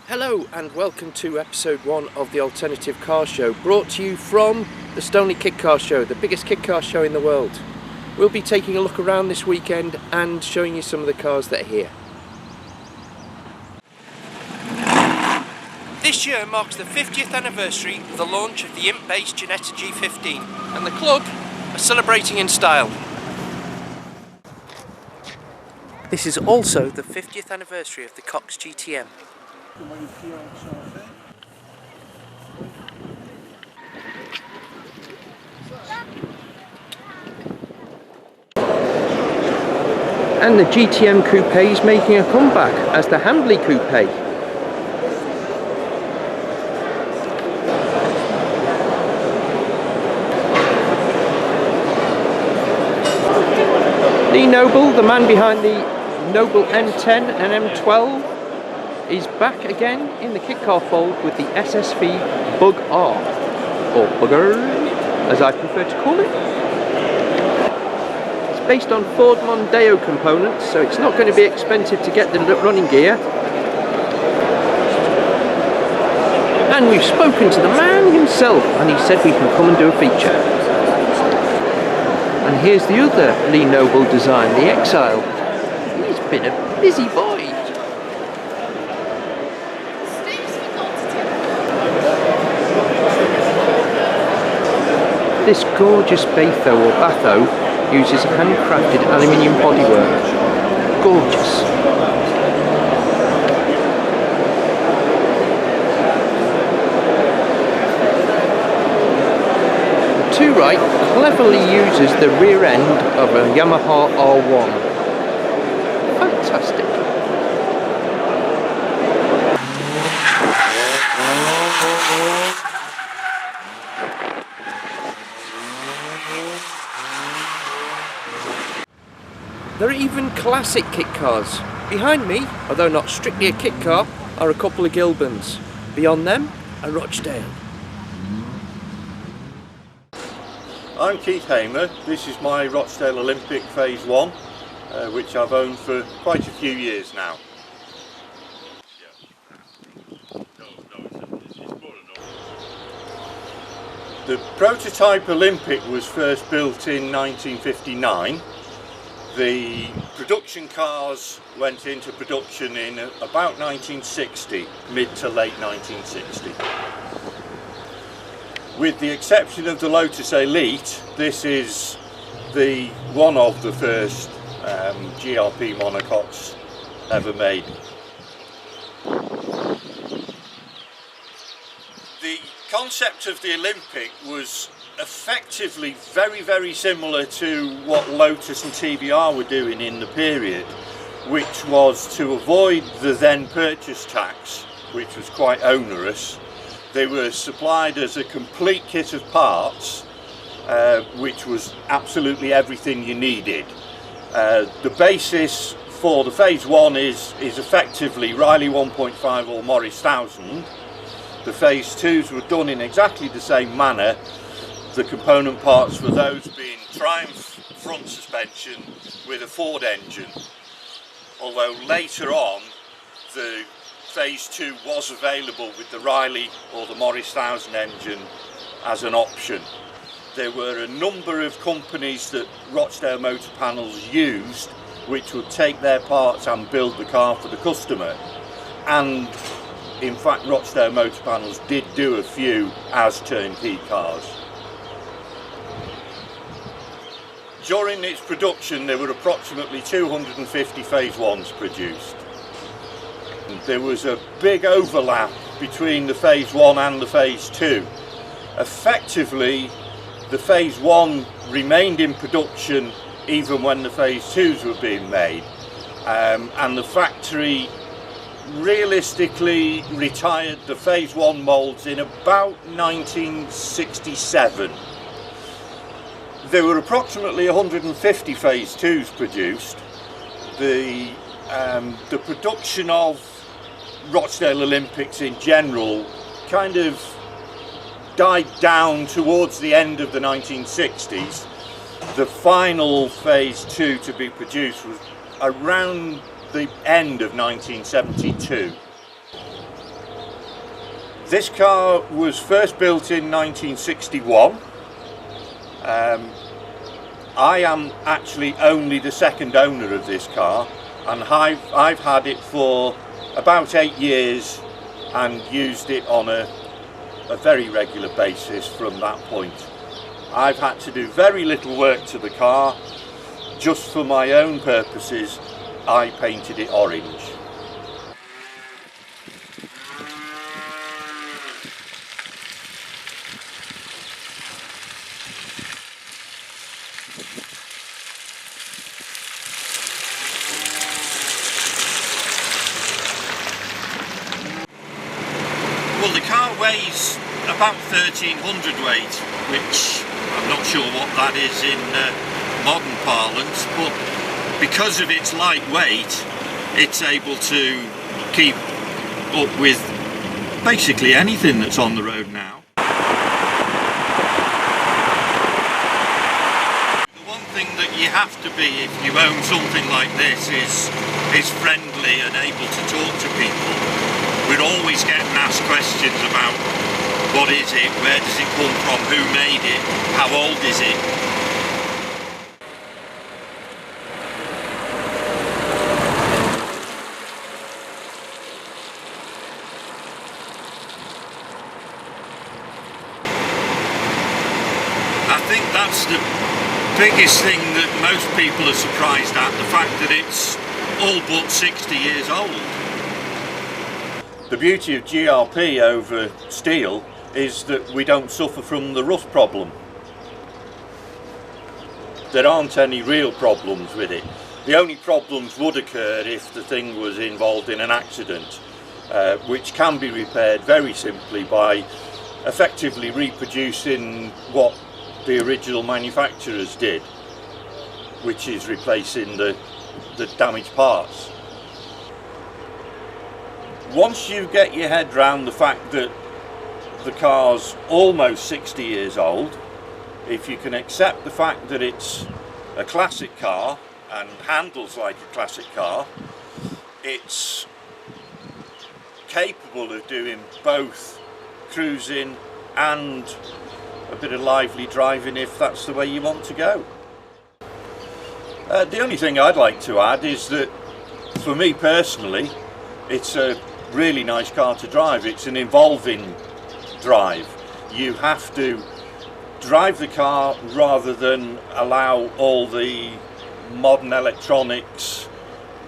Hello and welcome to episode 1 of the Alternative Car Show, brought to you from the Stoneleigh Kit Car Show, the biggest kit car show in the world. We'll be taking a look around this weekend and showing you some of the cars that are here. This year marks the 50th anniversary of the launch of the imp-based Ginetta G15, and the club are celebrating in style. This is also the 50th anniversary of the Cox GTM. And the GTM Coupe is making a comeback as the Handley Coupe. Lee Noble, the man behind the Noble M10 and M12, is back again in the kit car fold with the SSV Bug R, or Bugger as I prefer to call it. It's based on Ford Mondeo components, so it's not going to be expensive to get the running gear. And we've spoken to the man himself, and he said we can come and do a feature. And here's the other Lee Noble design, the Exile. He's been a busy boy. This gorgeous Batho or Batho uses handcrafted aluminium bodywork. Gorgeous. The Two Right cleverly uses the rear end of a Yamaha R1. Fantastic. There are even classic kit cars. Behind me, although not strictly a kit car, are a couple of Gilbans. Beyond them, a Rochdale. I'm Keith Hamer. This is my Rochdale Olympic Phase 1, which I've owned for quite a few years now. The prototype Olympic was first built in 1959. The production cars went into production in about 1960, mid to late 1960. With the exception of the Lotus Elite, this is one of the first GRP monocoques ever made. The concept of the Olympic was effectively very similar to what Lotus and TVR were doing in the period, which was to avoid the then purchase tax, which was quite onerous. They were supplied as a complete kit of parts, which was absolutely everything you needed. The basis for the Phase 1 is effectively Riley 1.5 or Morris 1000. The Phase 2s were done in exactly the same manner. The component parts for those being Triumph front suspension with a Ford engine, although later on the Phase 2 was available with the Riley or the Morris 1000 engine as an option. There were a number of companies that Rochdale Motor Panels used which would take their parts and build the car for the customer, and in fact Rochdale Motor Panels did do a few as turnkey cars. During its production there were approximately 250 Phase 1s produced. There was a big overlap between the Phase 1 and the Phase 2. Effectively the Phase 1 remained in production even when the Phase 2s were being made, and the factory realistically retired the Phase 1 moulds in about 1967. There were approximately 150 Phase 2s produced. The production of Rochdale Olympics in general kind of died down towards the end of the 1960s. The final Phase 2 to be produced was around the end of 1972. This car was first built in 1961. I am actually only the second owner of this car, and I've had it for about 8 years and used it on a very regular basis from that point. I've had to do very little work to the car. Just for my own purposes, I painted it orange. Well, the car weighs about 1300 weight, which I'm not sure what that is in modern parlance, but because of its light weight, it's able to keep up with basically anything that's on the road now. The one thing that you have to be if you own something like this is friendly and able to talk to people. We're always getting asked questions about what is it, where does it come from, who made it, how old is it. I think that's the biggest thing that most people are surprised at, the fact that it's all but 60 years old. The beauty of GRP over steel is that we don't suffer from the rust problem. There aren't any real problems with it. The only problems would occur if the thing was involved in an accident, which can be repaired very simply by effectively reproducing what the original manufacturers did, which is replacing the damaged parts. Once you get your head round the fact that the car's almost 60 years old, if you can accept the fact that it's a classic car and handles like a classic car, it's capable of doing both cruising and a bit of lively driving if that's the way you want to go. The only thing I'd like to add is that for me personally, it's a really nice car to drive. It's an involving drive. You have to drive the car rather than allow all the modern electronics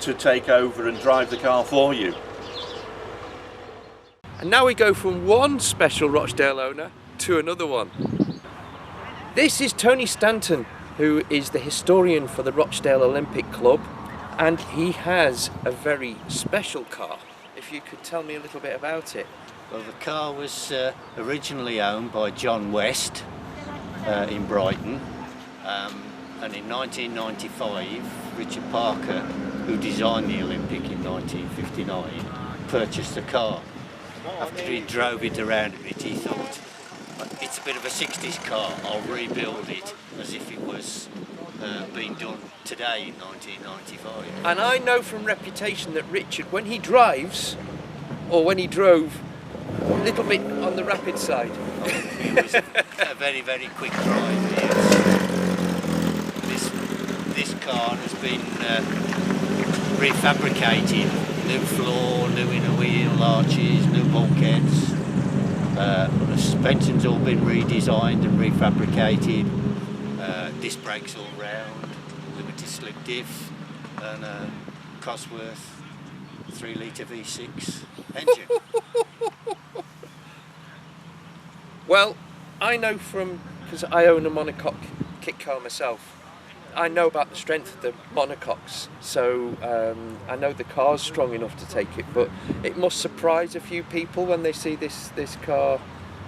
to take over and drive the car for you. And now we go from one special Rochdale owner to another one. This is Tony Stanton, who is the historian for the Rochdale Olympic Club, and he has a very special car. If you could tell me a little bit about it. Well, the car was originally owned by John West in Brighton, and in 1995 Richard Parker, who designed the Olympic in 1959, purchased the car. After he drove it around a bit, he thought, it's a bit of a 60s car, I'll rebuild it as if it was being done today in 1995. And I know from reputation that Richard, when he drives, or when he drove, a little bit on the rapid side. It was a very, very quick drive. This car has been refabricated, new floor, new inner wheel arches, new bulkheads. The suspension's all been redesigned and refabricated. Disc brakes all round, limited slip diff, and a Cosworth 3-litre V6 engine. Well, I know from, because I own a monocoque kit car myself, I know about the strength of the monocoques, so I know the car's strong enough to take it, but it must surprise a few people when they see this car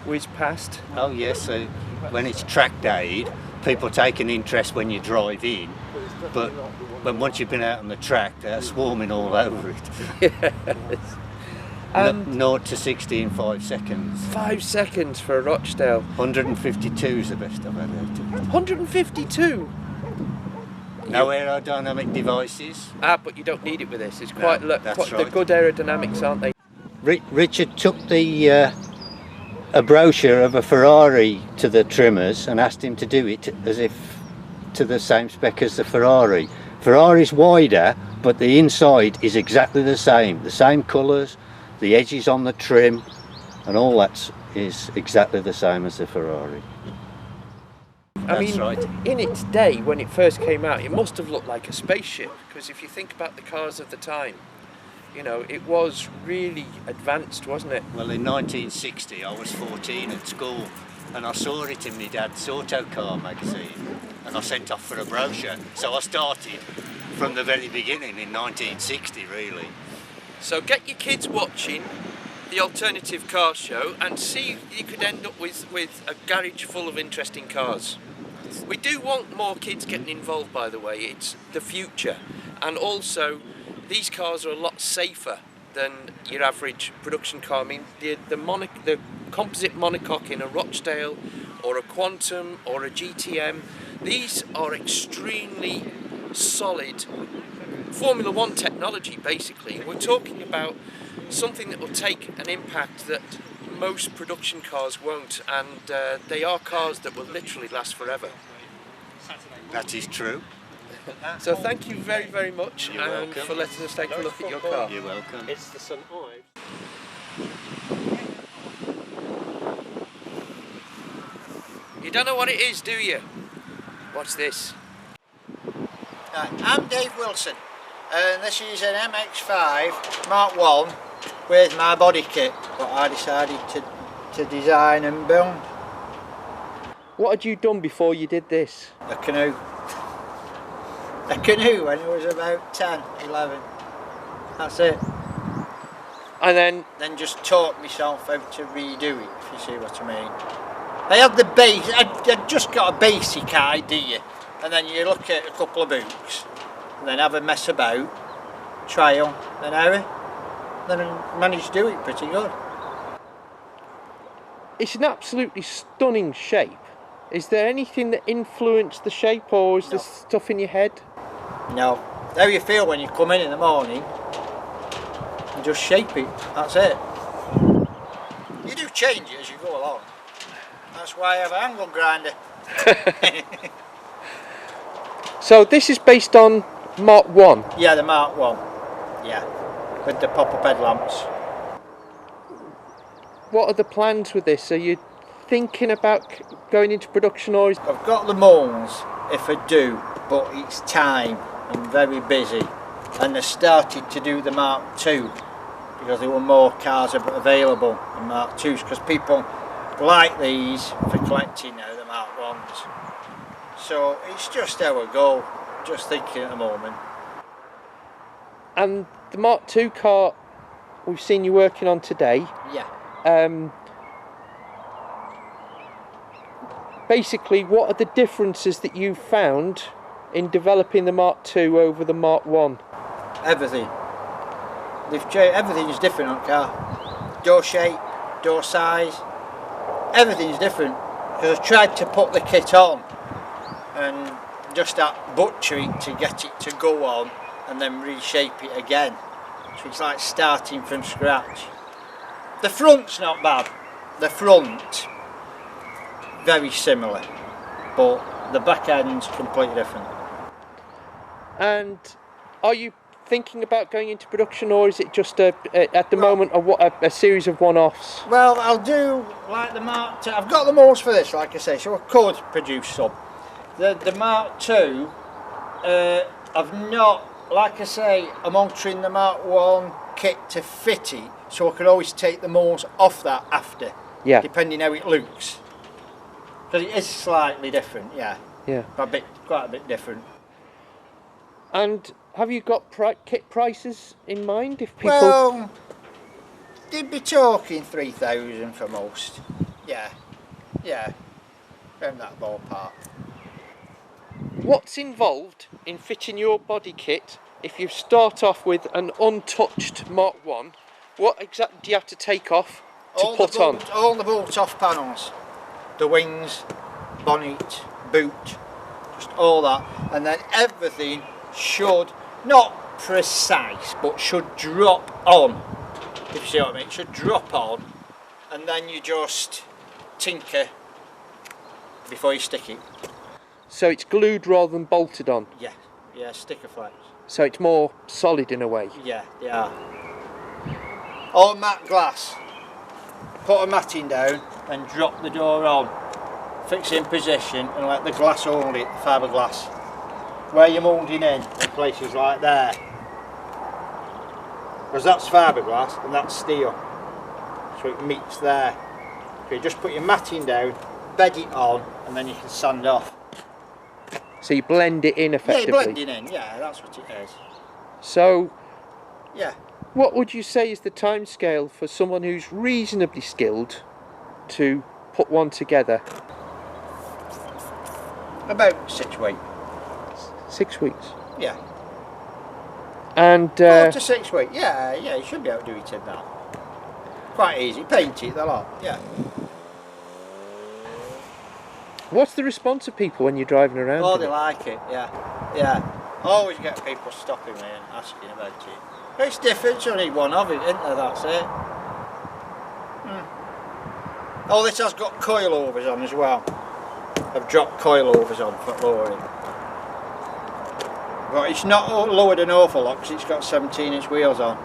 whiz past. Oh yes, so when it's track dayed, people take an interest when you drive in, but once you've been out on the track, they're swarming all over it. Yes. And 0 to 60 in 5 seconds. 5 seconds for a Rochdale. 152 is the best I've had out of it. 152? No aerodynamic devices. But you don't need it with this. It's quite that's quite right. the good aerodynamics, aren't they? Richard took the a brochure of a Ferrari to the trimmers and asked him to do it as if to the same spec as the Ferrari. Ferrari's wider, but the inside is exactly the same colours, the edges on the trim, and all that is exactly the same as the Ferrari. I mean, in its day, when it first came out, it must have looked like a spaceship, because if you think about the cars of the time, you know, it was really advanced, wasn't it? Well, in 1960 I was 14 at school, and I saw it in my dad's auto car magazine, and I sent off for a brochure. So I started from the very beginning in 1960, really. So get your kids watching the Alternative Car Show and see if you could end up with a garage full of interesting cars. We do want more kids getting involved, by the way. It's the future, and also these cars are a lot safer than your average production car. I mean, the composite monocoque in a Rochdale or a Quantum or a GTM, these are extremely solid Formula One technology, basically. We're talking about something that will take an impact that most production cars won't, and they are cars that will literally last forever. That is true. So thank you very, very much for letting us take a look at your car. You're welcome. It's the Stoneleigh. You don't know what it is, do you? What's this? I'm Dave Wilson, and this is an MX-5 Mark 1 with my body kit, what I decided to design and build. What had you done before you did this? A canoe. A canoe when I was about 10, 11. That's it. And then just taught myself how to redo it, if you see what I mean. I had the base, I'd just got a basic idea, and then you look at a couple of books, and then have a mess about, trial and error, then I managed to do it pretty good. it's an absolutely stunning shape. Is there anything that influenced the shape, or is No. there stuff in your head? No. How you feel when you come in the morning and just shape it, that's it. You do change it as you go along. That's why I have an angle grinder. So this is based on Mark 1. Yeah, the Mark 1. Yeah, with the pop-up headlamps. What are the plans with this? Are you thinking about going into production, or is... I've got the molds if I do, but it's time. I'm very busy. And I started to do the Mark 2 because there were more cars available in Mark 2s, because people like these for collecting now, the Mark 1s. So it's just how I go, just thinking at the moment. And the Mark 2 car we've seen you working on today, Yeah. basically, what are the differences that you found in developing the Mark 2 over the Mark 1? Everything. They've changed. Everything's different on the car. Door shape, door size, everything's different. Because I tried to put the kit on and just butcher it to get it to go on and then reshape it again. So it's like starting from scratch. The front's not bad. The front, very similar, but the back end's completely different. And are you thinking about going into production, or is it just at the moment a series of one-offs? Well, I'll do like the Mark 2. I've got the molds for this, like I say, so I could produce some. The Mark 2, I've not, like I say, I'm altering the Mark 1 kit to fit it, so I can always take the molds off that after, Yeah. depending how it looks. Because it is slightly different, yeah. Yeah. Quite a bit different. And have you got kit prices in mind? If people... Well, they'd be talking 3,000 for most. Yeah, around that ballpark. What's involved in fitting your body kit if you start off with an untouched Mark 1? What exactly do you have to take off to put on? All the bolt-off panels. The wings, bonnet, boot, just all that. And then everything should, not precise, but should drop on. If you see what I mean, it should drop on and then you just tinker before you stick it. So it's glued rather than bolted on. Yeah, yeah, sticker flex. So it's more solid in a way. Yeah, they are. All matte glass. Put a matting down and drop the door on. Fix it in position and let the glass hold it, fiberglass. Where you're moulding in places like there. Because that's fiberglass and that's steel. So it meets there. So you just put your matting down, bed it on, and then you can sand off. So you blend it in effectively. Yeah, you blend it in, yeah, that's what it is. So, Yeah. what would you say is the time scale for someone who's reasonably skilled to put one together? About 6 weeks. 6 weeks. Yeah. And 4 to 6 weeks. Yeah, you should be able to do it in that. Quite easy. Paint it, the lot. Yeah. what's the response of people when you're driving around? Oh, in they it? like it. Yeah. Yeah. I always get people stopping me and asking about it. It's different. You only one of it, isn't there? That's it. Oh, this has got coilovers on as well. I've dropped coilovers on for lowering. But it's not lowered an awful lot because it's got 17-inch wheels on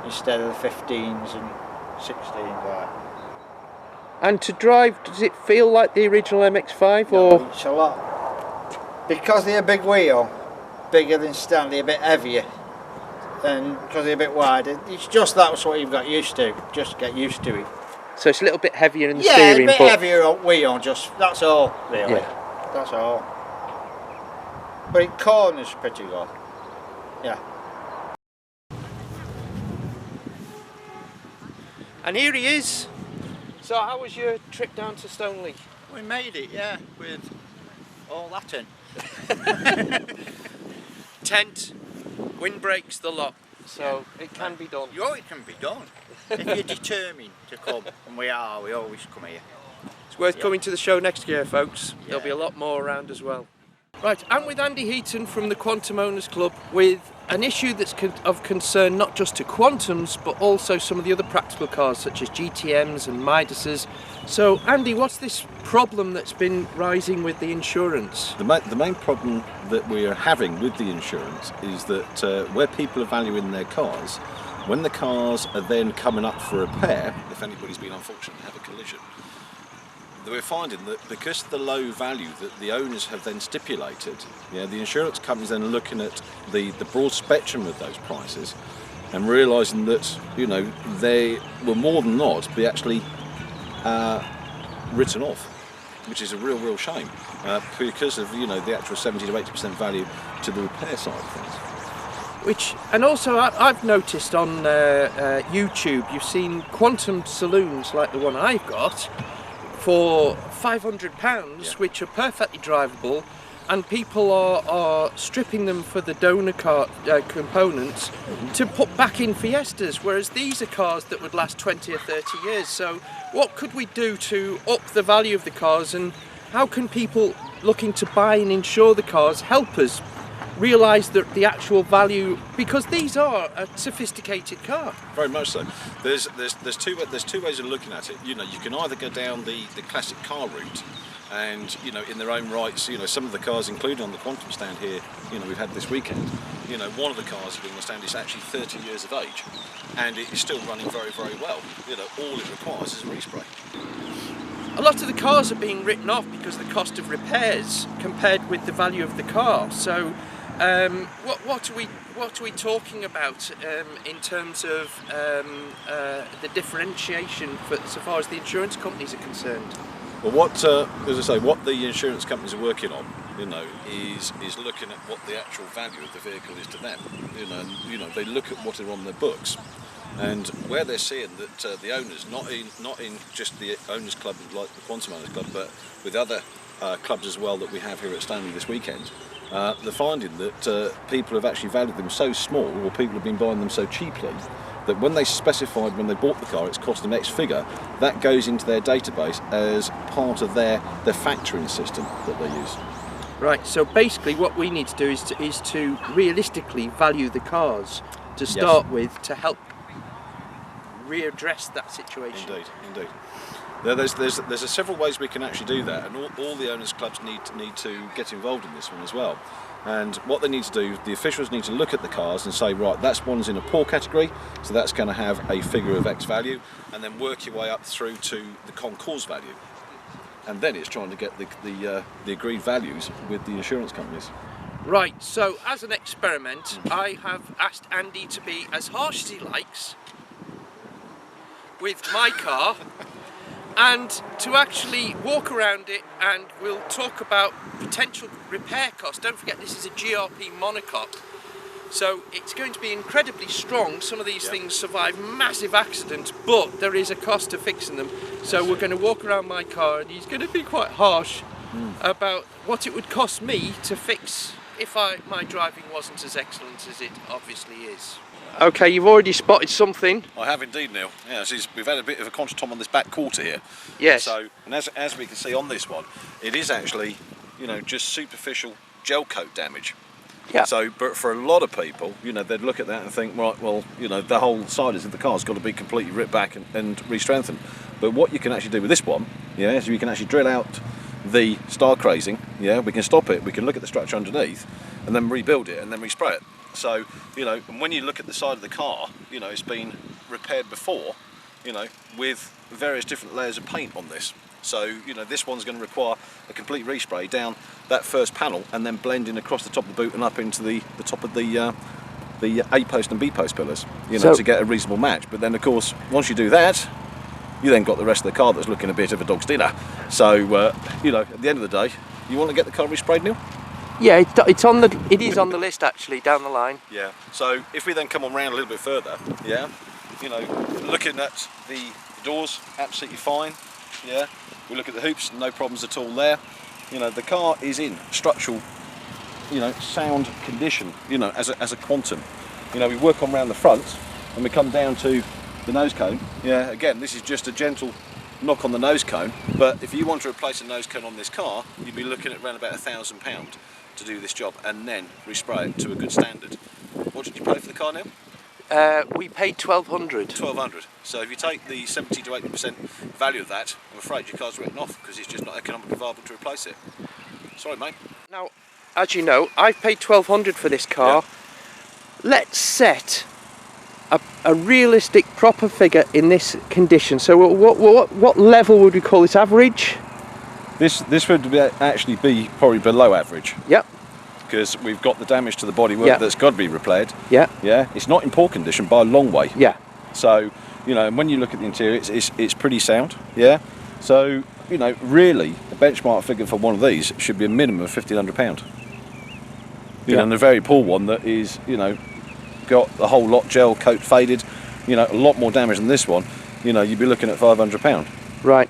instead of the 15s and 16s. Like. And to drive, does it feel like the original MX-5 No, or? it's a lot. Because they're a big wheel, bigger than Stanley, a bit heavier. And because they're a bit wider, it's just that's what you've got used to. Just get used to it. So it's a little bit heavier in the Yeah, steering, a bit but heavier on wheel, just that's all really. Yeah. That's all. But it corners pretty good. Yeah. And here he is. So how was your trip down to Stoneleigh? We made it, yeah, with all that in. Tent, windbreaks, the lot. So it can be done. Oh, it can be done. If you're determined to come, and we always come here. It's worth coming to the show next year, folks. Yeah. There'll be a lot more around as well. Right, I'm with Andy Heaton from the Quantum Owners Club with an issue that's of concern not just to Quantums but also some of the other practical cars such as GTMs and Midases. So Andy, what's this problem that's been rising with the insurance? The main problem that we are having with the insurance is that where people are valuing their cars, when the cars are then coming up for repair, if anybody's been unfortunate to have a collision, we're finding that because of the low value that the owners have then stipulated, the insurance companies then are looking at the broad spectrum of those prices and realising that they will more than not be actually written off, which is a real shame because of the actual 70 to 80% value to the repair side of things. And also I've noticed on YouTube you've seen Quantum saloons like the one I've got for £500, which are perfectly drivable, and people are stripping them for the donor car components to put back in Fiestas, whereas these are cars that would last 20 or 30 years. So what could we do to up the value of the cars, and how can people looking to buy and insure the cars help us realise that the actual value, because these are a sophisticated car. Very much so. There's two ways of looking at it. You can either go down the classic car route, and in their own rights, some of the cars included on the Quantum stand here, we've had this weekend. One of the cars on the stand is actually 30 years of age, and it is still running very well. All it requires is a respray. A lot of the cars are being written off because of the cost of repairs compared with the value of the car. So. What are we talking about in terms of the differentiation so far as the insurance companies are concerned? Well, as I say, what the insurance companies are working on, is looking at what the actual value of the vehicle is to them. They look at what are on their books, and where they're seeing that the owners, not in just the owners club like the Quantum Owners Club, but with other clubs as well that we have here at Stanley this weekend. They're finding that people have actually valued them so small, or people have been buying them so cheaply, that when they specified when they bought the car it's cost them X figure, that goes into their database as part of their factoring system that they use. Right, so basically what we need to do is to realistically value the cars to start with, to help readdress that situation. Indeed, indeed. There's several ways we can actually do that, and all the owners' clubs need to get involved in this one as well. And what they need to do, the officials need to look at the cars and say, right, that's one's in a poor category, so that's going to have a figure of X value, and then work your way up through to the concours value. And then it's trying to get the agreed values with the insurance companies. Right, so as an experiment, I have asked Andy to be as harsh as he likes with my car, and to actually walk around it, and we'll talk about potential repair costs. Don't forget, this is a GRP monocoque, so it's going to be incredibly strong. Some of these things survive massive accidents, but there is a cost to fixing them. So we're going to walk around my car, and he's going to be quite harsh about what it would cost me to fix if my driving wasn't as excellent as it obviously is. Okay, you've already spotted something. I have indeed, Neil. Yeah, we've had a bit of a contretemps on this back quarter here. Yes. So, and as we can see on this one, it is actually, just superficial gel coat damage. Yeah. So, but for a lot of people, they'd look at that and think, right, well, the whole side of the car's got to be completely ripped back and re-strengthened. But what you can actually do with this one, is you can actually drill out the star crazing. Yeah, we can stop it. We can look at the structure underneath, and then rebuild it and then respray it. So, and when you look at the side of the car, it's been repaired before, with various different layers of paint on this. So, this one's going to require a complete respray down that first panel and then blending across the top of the boot and up into the top of the A post and B post pillars, to get a reasonable match. But then, of course, once you do that, you then got the rest of the car that's looking a bit of a dog's dinner. So, at the end of the day, you want to get the car resprayed, Neil? Yeah, it is on the list actually down the line. Yeah. So if we then come on round a little bit further, looking at the doors, absolutely fine. Yeah. We look at the hoops, no problems at all there. The car is in structural, sound condition. As a quantum. We work on round the front, and we come down to the nose cone. Yeah. Again, this is just a gentle knock on the nose cone. But if you want to replace a nose cone on this car, you'd be looking at around about £1,000 to do this job and then respray it to a good standard. What did you pay for the car now? We paid $1,200. $1,200. So if you take the 70 to 80% value of that, I'm afraid your car's written off because it's just not economically viable to replace it. Sorry, mate. Now, as you know, I've paid $1,200 for this car. Yeah. Let's set a realistic, proper figure in this condition. So what level would we call this? Average? This would actually be probably below average. Yep. Because we've got the damage to the bodywork that's got to be repaired. Yeah. Yeah. It's not in poor condition by a long way. Yeah. So, and when you look at the interior, it's pretty sound. Yeah. So, really, the benchmark figure for one of these should be a minimum of £1,500. And a very poor one that is, got the whole lot gel coat faded, a lot more damage than this one. You'd be looking at £500. Right.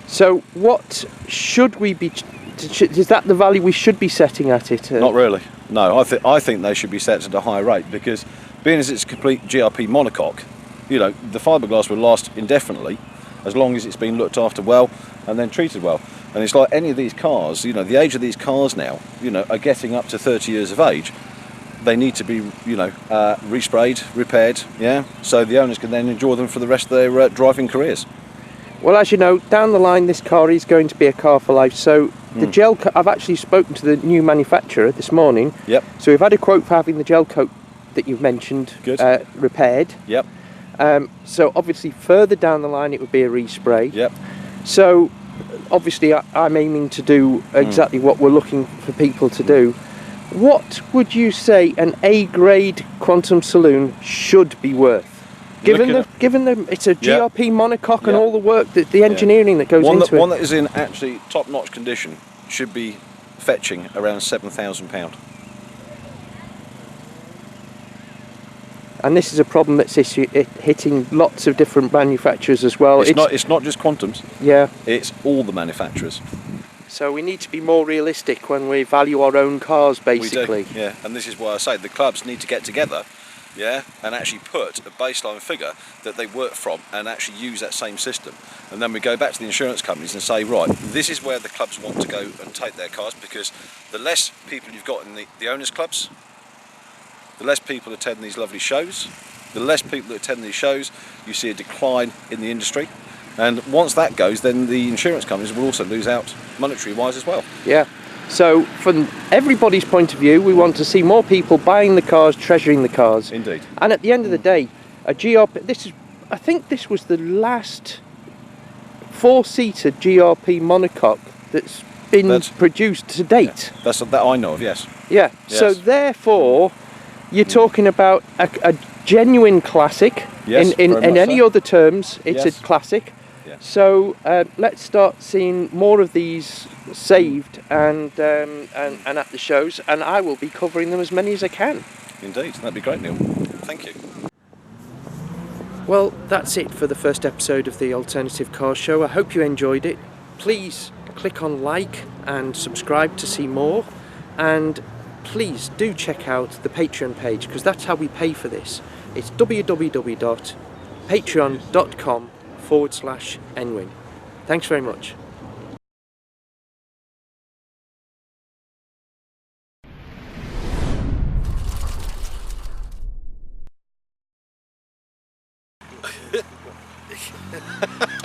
So what should we be? Is that the value we should be setting at it? Not really. No, I think they should be set at a higher rate because, being as it's a complete GRP monocoque, the fiberglass will last indefinitely as long as it's been looked after well and then treated well. And it's like any of these cars. The age of these cars now, are getting up to 30 years of age. They need to be, resprayed, repaired. Yeah. So the owners can then enjoy them for the rest of their driving careers. Well, as you know, down the line this car is going to be a car for life. So the gel coat, I've actually spoken to the new manufacturer this morning. Yep. So we've had a quote for having the gel coat that you've mentioned repaired. Yep. So obviously further down the line it would be a respray. Yep. So obviously I'm aiming to do exactly what we're looking for people to do. What would you say an A-grade Quantum Saloon should be worth? Given the it's a GRP monocoque and all the work that the engineering that goes into it. One that is in actually top-notch condition should be fetching around £7,000. And this is a problem that's hitting lots of different manufacturers as well. It's not just Quantums. Yeah. It's all the manufacturers. So we need to be more realistic when we value our own cars, basically. We do, yeah. And this is why I say the clubs need to get together. Yeah, and actually put a baseline figure that they work from and actually use that same system. And then we go back to the insurance companies and say, right, this is where the clubs want to go and take their cars, because the less people you've got in the owners' clubs, the less people attend these lovely shows, The less people that attend these shows, you see a decline in the industry. And once that goes, then the insurance companies will also lose out monetary-wise as well. Yeah. So from everybody's point of view, we want to see more people buying the cars, treasuring the cars. Indeed. And at the end of the day, a GRP, I think this was the last 4-seater GRP monocoque that's been produced to date. Yeah, that I know of, yes. Yeah. Yes. So therefore, you're talking about a genuine classic. Yes, in very much any so. other terms, it's Yes. a classic. Yeah. So let's start seeing more of these saved and at the shows, and I will be covering them as many as I can. Indeed, that'd be great, Neil. Thank you. Well, that's it for the first episode of the Alternative Cars Show. I hope you enjoyed it. Please click on like and subscribe to see more, and please do check out the Patreon page, because that's how we pay for this. It's www.patreon.com/nwin. Thanks very much.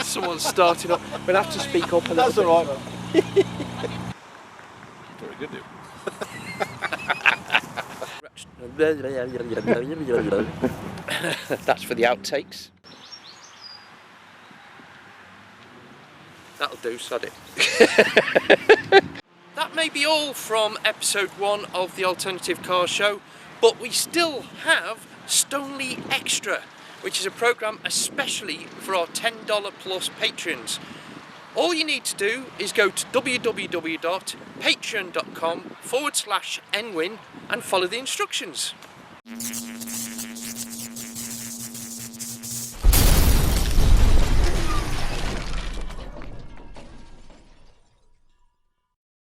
Someone's started up. We'll have to speak up a little bit. That's all right. Very good, Neil. That's for the outtakes. That'll do, sod it. That may be all from episode 1 of the Alternative Car Show, but we still have Stoneleigh Extra, which is a programme especially for our $10 plus patrons. All you need to do is go to www.patreon.com/nwin and follow the instructions.